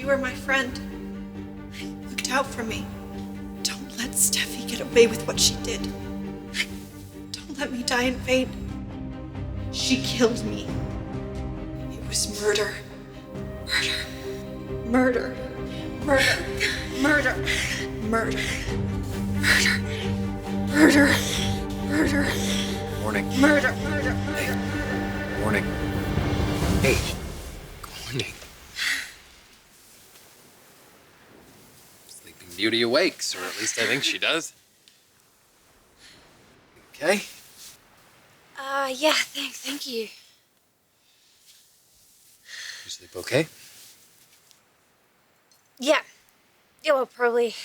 You were my friend. You looked out for me. Don't let Steffi get away with what she did. Don't let me die in vain. She killed me. It was murder. Murder. Murder. Murder. Murder. Murder. Murder. Murder. Morning. Murder. Murder. Murder. Hey. Morning. Hey. Good morning. Sleeping Beauty awakes, or at least I think she does. Okay? Yeah, thank you. You sleep okay? Yeah. Yeah, well, probably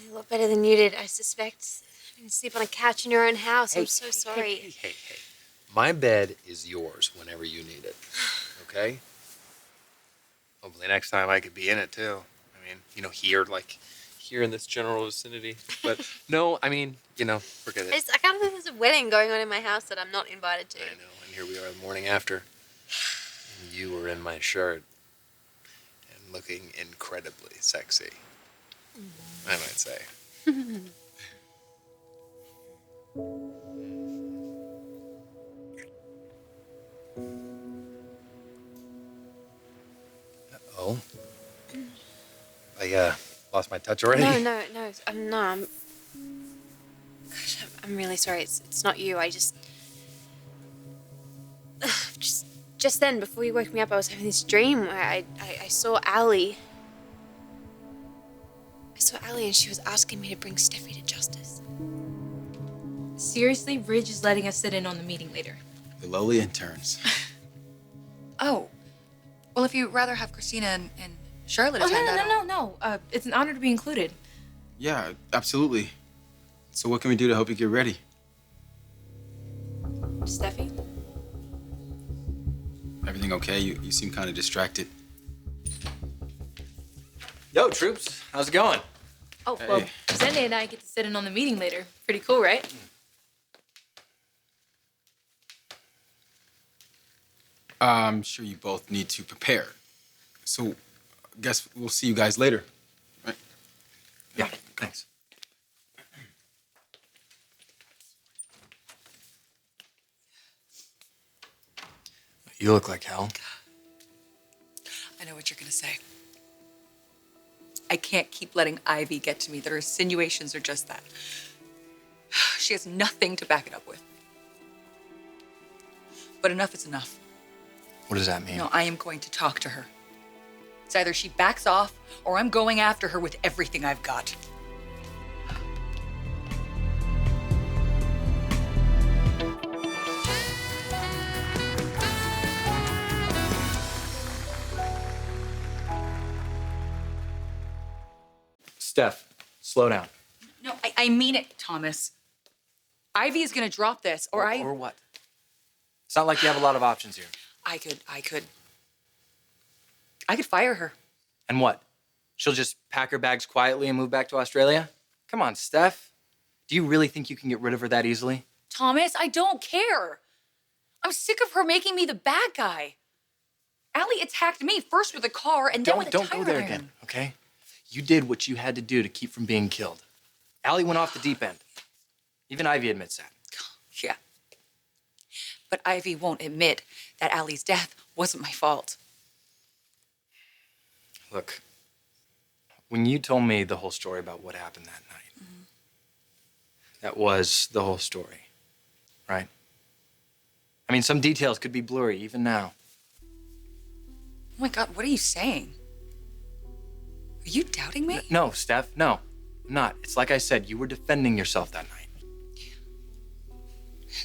a lot better than you did, I suspect. I mean, sleep on a couch in your own house. I'm so sorry. Hey. My bed is yours whenever you need it. Okay? Hopefully next time I could be in it too. I mean, here in this general vicinity. But no, I mean, forget it. I can't believe there's a wedding going on in my house that I'm not invited to. I know, and here we are the morning after. And you were in my shirt. And looking incredibly sexy. I might say. Uh-oh. I lost my touch already. No. Gosh, I'm really sorry. It's not you. I just then, before you woke me up, I was having this dream where I saw Allie. I saw Allie and she was asking me to bring Steffi to justice. Seriously, Ridge is letting us sit in on the meeting later. The lowly interns. Oh. Well, if you'd rather have Christina and Charlotte attend, No. It's an honor to be included. Yeah, absolutely. So what can we do to help you get ready? Steffi? Everything okay? You seem kind of distracted. Yo, troops. How's it going? Oh, well, Hey. Zende and I get to sit in on the meeting later. Pretty cool, right? I'm sure you both need to prepare. So I guess we'll see you guys later, right? Yeah, thanks. You look like hell. I know what you're gonna say. I can't keep letting Ivy get to me. Their insinuations are just that. She has nothing to back it up with. But enough is enough. What does that mean? No, I am going to talk to her. It's either she backs off or I'm going after her with everything I've got. Steph, slow down. No, I mean it, Thomas. Ivy is gonna drop this, or Or what? It's not like you have a lot of options here. I could fire her. And what? She'll just pack her bags quietly and move back to Australia? Come on, Steph. Do you really think you can get rid of her that easily? Thomas, I don't care. I'm sick of her making me the bad guy. Allie attacked me first with a car and then with a Don't tire go there iron. again, okay? You did what you had to do to keep from being killed. Allie went off the deep end. Even Ivy admits that. Yeah. But Ivy won't admit that Allie's death wasn't my fault. Look, when you told me the whole story about what happened that night, that was the whole story, right? I mean, some details could be blurry even now. Oh my God, what are you saying? Are you doubting me? No, Steph, no, I'm not. It's like I said, you were defending yourself that night.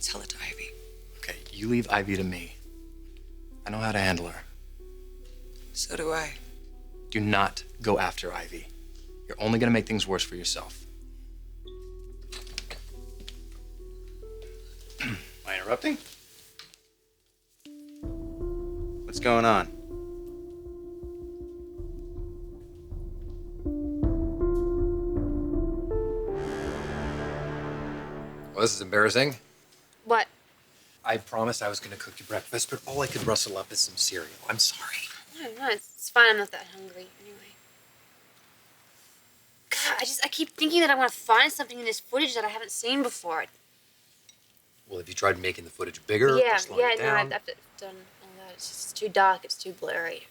Tell it to Ivy. Okay, you leave Ivy to me. I know how to handle her. So do I. Do not go after Ivy. You're only gonna make things worse for yourself. Am I interrupting? What's going on? Well, this is embarrassing. What? I promised I was going to cook you breakfast, but all I could rustle up is some cereal. I'm sorry. No, it's fine. I'm not that hungry anyway. I keep thinking that I want to find something in this footage that I haven't seen before. Well, have you tried making the footage bigger Yeah, or slowing it no, down? I've done all that. It's just too dark. It's too blurry.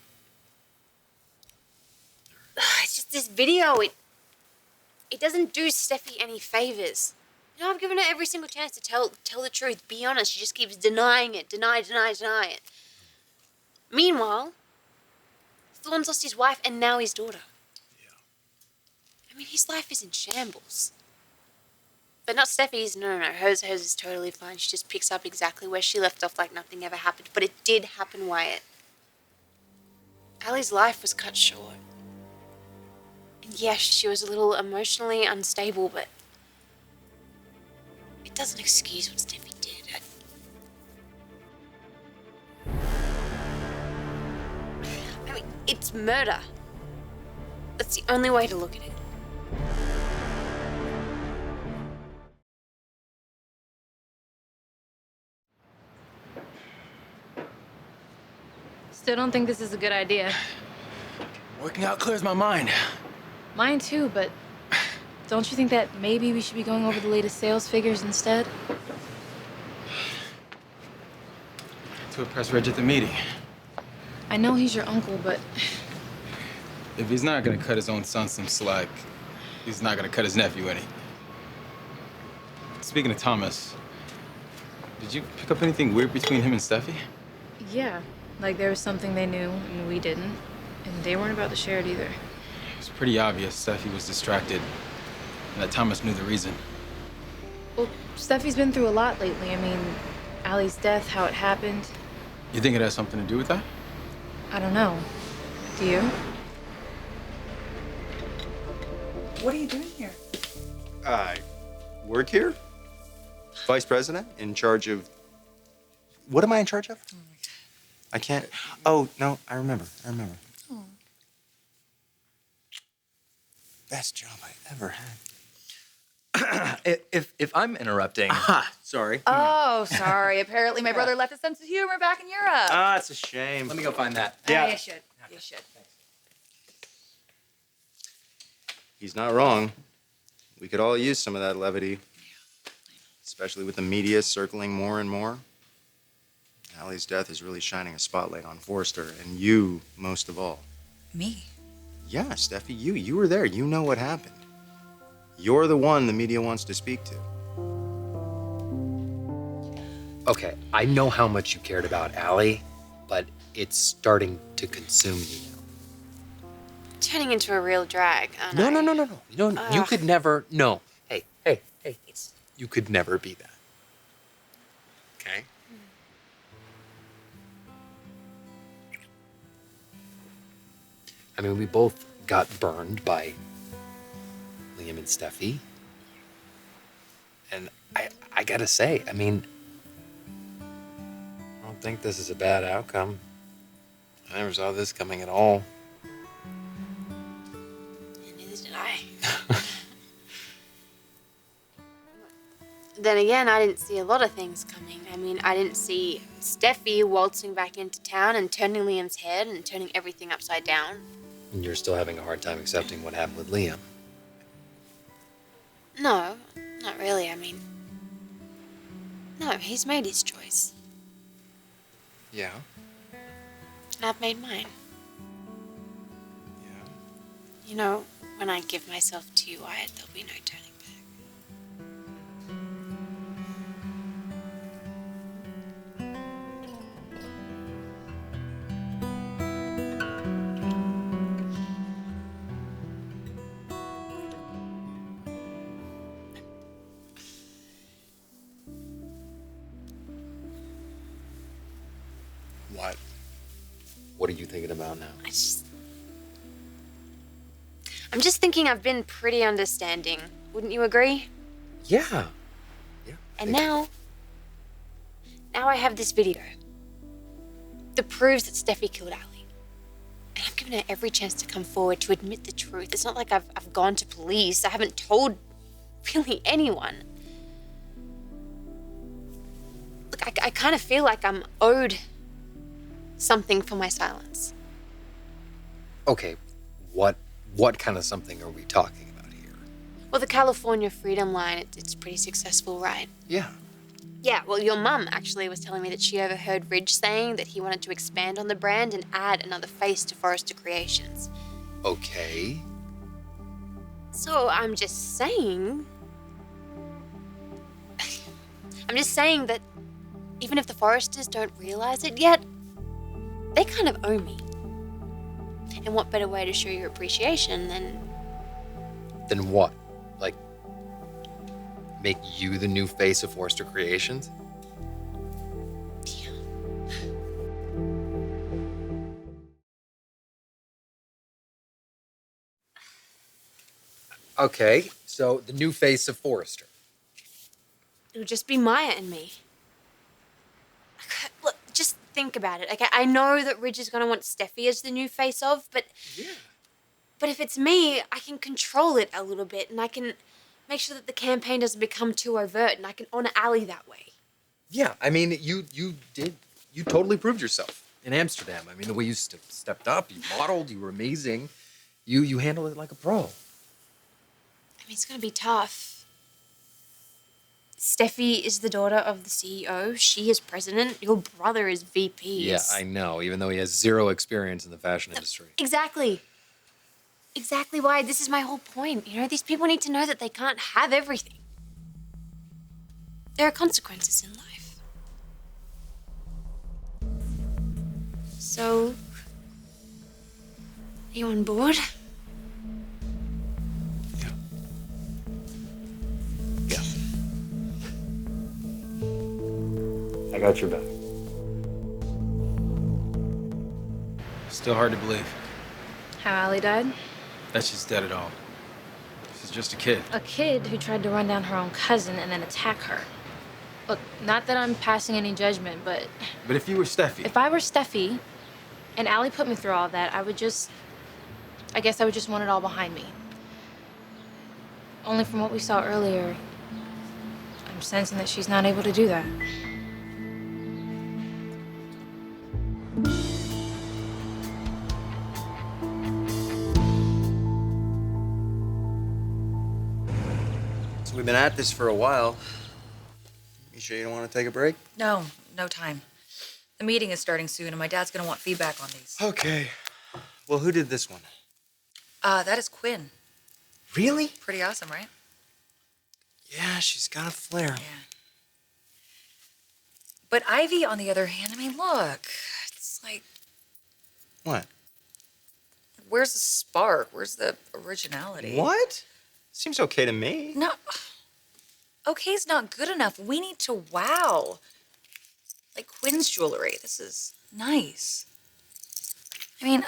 It's just this video. It doesn't do Steffi any favors. You know, I've given her every single chance to tell the truth, be honest. She just keeps denying it, deny it. Meanwhile, Thorne's lost his wife and now his daughter. Yeah. I mean, his life is in shambles. But not Steffi's. No. Hers is totally fine. She just picks up exactly where she left off like nothing ever happened. But it did happen, Wyatt. Allie's life was cut short. And yes, she was a little emotionally unstable, but it doesn't excuse what Steffi did. I mean, it's murder. That's the only way to look at it. Still don't think this is a good idea. Working out clears my mind. Mine too, but don't you think that maybe we should be going over the latest sales figures instead? To impress Reg at the meeting. I know he's your uncle, but If he's not gonna cut his own son some slack, he's not gonna cut his nephew any. Speaking of Thomas, did you pick up anything weird between him and Steffi? yeah, like there was something they knew and we didn't, and they weren't about to share it either. It's pretty obvious Steffi was distracted, and that Thomas knew the reason. Well, Steffi's been through a lot lately. I mean, Allie's death, how it happened. You think it has something to do with that? I don't know. Do you? What are you doing here? I work here. Vice president in charge of. What am I in charge of? I can't. Oh, no, I remember. Best job I ever had. If I'm interrupting, Sorry. Oh, sorry. Apparently, my brother left a sense of humor back in Europe. Ah, it's a shame. let me go find that. Yeah. You should. You should. He's not wrong. We could all use some of that levity, especially with the media circling more and more. Allie's death is really shining a spotlight on Forrester, and you most of all. Me? Yeah, Steffi, you were there. You know what happened. You're the one the media wants to speak to. Okay, I know how much you cared about Allie, but it's starting to consume you now. Turning into a real drag, aren't No, I? no. You could never. No. Hey. It's You could never be that. Okay? I mean, we both got burned by Liam and Steffi. And I gotta say, I mean, I don't think this is a bad outcome. I never saw this coming at all. neither did I. Then again, I didn't see a lot of things coming. I mean, I didn't see Steffi waltzing back into town and turning Liam's head and turning everything upside down. And you're still having a hard time accepting what happened with Liam. No, not really. I mean, no, he's made his choice. Yeah. And I've made mine. Yeah. You know, when I give myself to you, Wyatt, there'll be no turning back. What? What are you thinking about now? I'm just thinking I've been pretty understanding. Wouldn't you agree? Yeah. Yeah. And now I have this video that proves that Steffi killed Ali. And I've given her every chance to come forward to admit the truth. It's not like I've gone to police. I haven't told really anyone. Look, I kind of feel like I'm owed something for my silence. Okay, what kind of something are we talking about here? Well, the California Freedom line, it's pretty successful, right? Yeah. Yeah, well, your mum actually was telling me that she overheard Ridge saying that he wanted to expand on the brand and add another face to Forrester Creations. Okay. So I'm just saying... I'm just saying that even if the Forresters don't realize it yet, they kind of owe me. And what better way to show your appreciation than... Then what? Like, make you the new face of Forrester Creations? Okay, so the new face of Forrester. It'll just be Maya and me. Look, just think about it, okay? I know that Ridge is going to want Steffi as the new face of, but... Yeah. But if it's me, I can control it a little bit, and I can make sure that the campaign doesn't become too overt, and I can honor Allie that way. Yeah, I mean, you totally proved yourself in Amsterdam. I mean, the way you stepped up, you modeled, you were amazing. You handled it like a pro. I mean, it's going to be tough. Steffi is the daughter of the CEO. She is president. Your brother is VP. Yeah, I know, even though he has zero experience in the fashion industry. Exactly. Exactly why this is my whole point. You know, these people need to know that they can't have everything. There are consequences in life. So, are you on board? Yeah. I got your back. Still hard to believe How Allie died? that she's dead at all. She's just a kid. A kid who tried to run down her own cousin and then attack her. Look, not that I'm passing any judgment, but But if you were Steffi, if I were Steffi and Allie put me through all that, I guess I would just want it all behind me. Only from what we saw earlier, I'm sensing that she's not able to do that. So we've been at this for a while. You sure you don't want to take a break? No, no time. The meeting is starting soon, and my dad's gonna want feedback on these. Okay. Well, who did this one? That is Quinn. Really? Pretty awesome, right? Yeah, she's got a flair. Yeah. But Ivy, on the other hand, I mean, look, it's like, What? where's the spark? Where's the originality? What? Seems okay to me. No. Okay's not good enough. We need to wow. Like Quinn's jewelry. This is nice. I mean,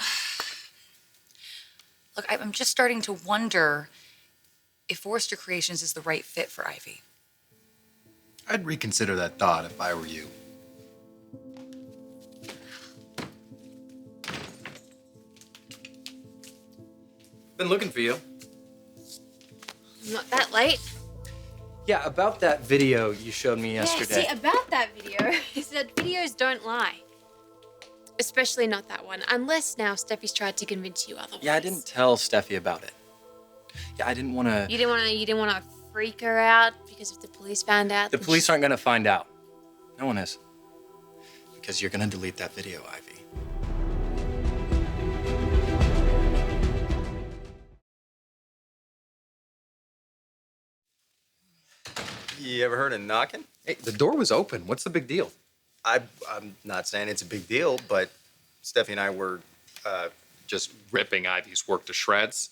look, I'm just starting to wonder if Forrester Creations is the right fit for Ivy. I'd reconsider that thought if I were you. Been looking for you. Not that late. Yeah, about that video you showed me yesterday. Yeah, see, about that video is that videos don't lie. Especially not that one, unless now Steffi's tried to convince you otherwise. Yeah, I didn't tell Steffi about it. Yeah, I didn't want to... You didn't want to freak her out because if the police found out... The then police aren't going to find out. No one is. Because you're going to delete that video, Ivy. You ever heard of knocking? Hey, the door was open. What's the big deal? I'm not saying it's a big deal, but Steffi and I were Just ripping Ivy's work to shreds.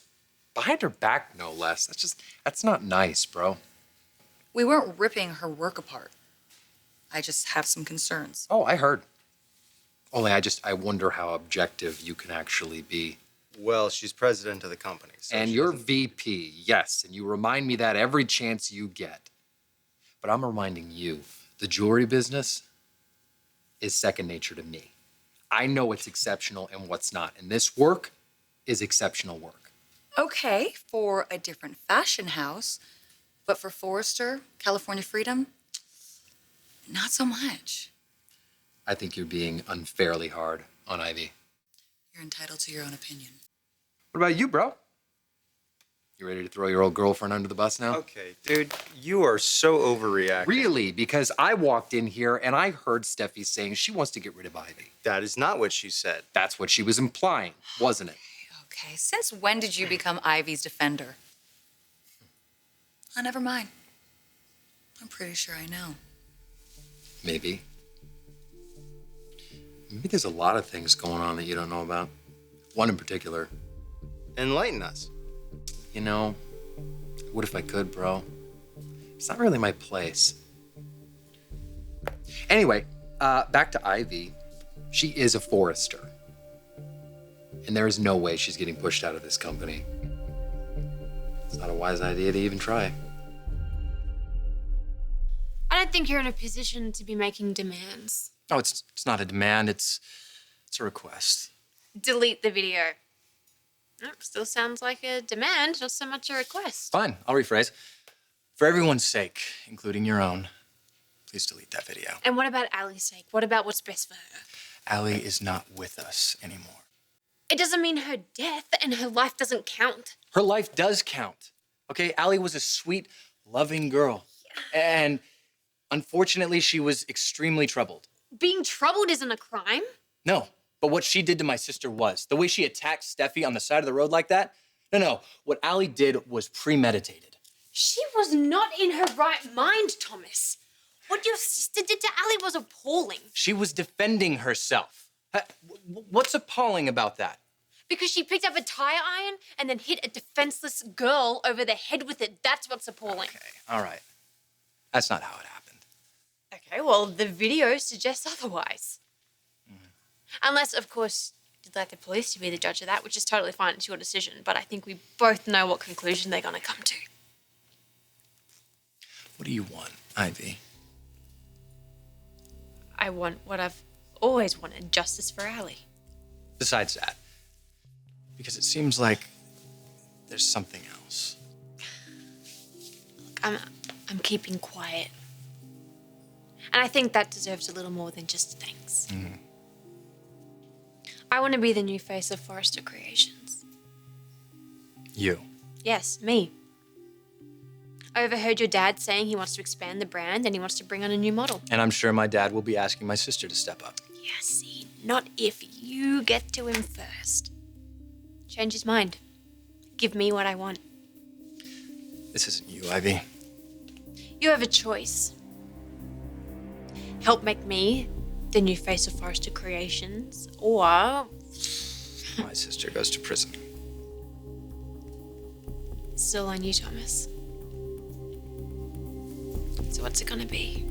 Behind her back, no less. That's not nice, bro. We weren't ripping her work apart. I just have some concerns. Oh, I heard. Only I wonder how objective you can actually be. well, she's president of the company. So And she you're doesn't- VP, yes, and you remind me that every chance you get. But I'm reminding you, the jewelry business is second nature to me. I know what's exceptional and what's not, and this work is exceptional work. Okay, for a different fashion house, but for Forrester, California Freedom, not so much. I think you're being unfairly hard on Ivy. You're entitled to your own opinion. What about you, bro? You ready to throw your old girlfriend under the bus now? Okay, dude, you are so overreacting. Really? Because I walked in here and I heard Steffi saying she wants to get rid of Ivy. That is not what she said. That's what she was implying, wasn't it? Okay, since when did you become Ivy's defender? Oh, never mind. I'm pretty sure I know. Maybe. Maybe there's a lot of things going on that you don't know about. One in particular. Enlighten us. You know, what if I could, bro? It's not really my place. Anyway, back to Ivy. She is a Forrester. And there is no way she's getting pushed out of this company. It's not a wise idea to even try. I don't think you're in a position to be making demands. No, it's not a demand, it's a request. Delete the video. Nope, still sounds like a demand, not so much a request. Fine, I'll rephrase. For everyone's sake, including your own, please delete that video. And what about Allie's sake? What about what's best for her? Allie is not with us anymore. It doesn't mean her death and her life doesn't count. Her life does count. Okay, Allie was a sweet, loving girl. And unfortunately, she was extremely troubled. Being troubled isn't a crime. No, but what she did to my sister was. The way she attacked Steffi on the side of the road like that. No. What Allie did was premeditated. She was not in her right mind, Thomas. What your sister did to Allie was appalling. She was defending herself. What's appalling about that? Because she picked up a tire iron and then hit a defenseless girl over the head with it. That's what's appalling. Okay, all right. That's not how it happened. Okay, well, the video suggests otherwise. Unless, of course, you'd like the police to be the judge of that, which is totally fine. It's your decision. But I think we both know what conclusion they're going to come to. What do you want, Ivy? I want what I've always wanted, justice for Allie. Besides that, because it seems like there's something else. I'm keeping quiet. And I think that deserves a little more than just thanks. Mm-hmm. I want to be the new face of Forrester Creations. You. Yes, me. I overheard your dad saying he wants to expand the brand and he wants to bring on a new model. And I'm sure my dad will be asking my sister to step up. Yeah, see, not if you get to him first. Change his mind. Give me what I want. This isn't you, Ivy. You have a choice. Help make me the new face of Forrester Creations, or My sister goes to prison. still on you, Thomas. So what's it gonna be?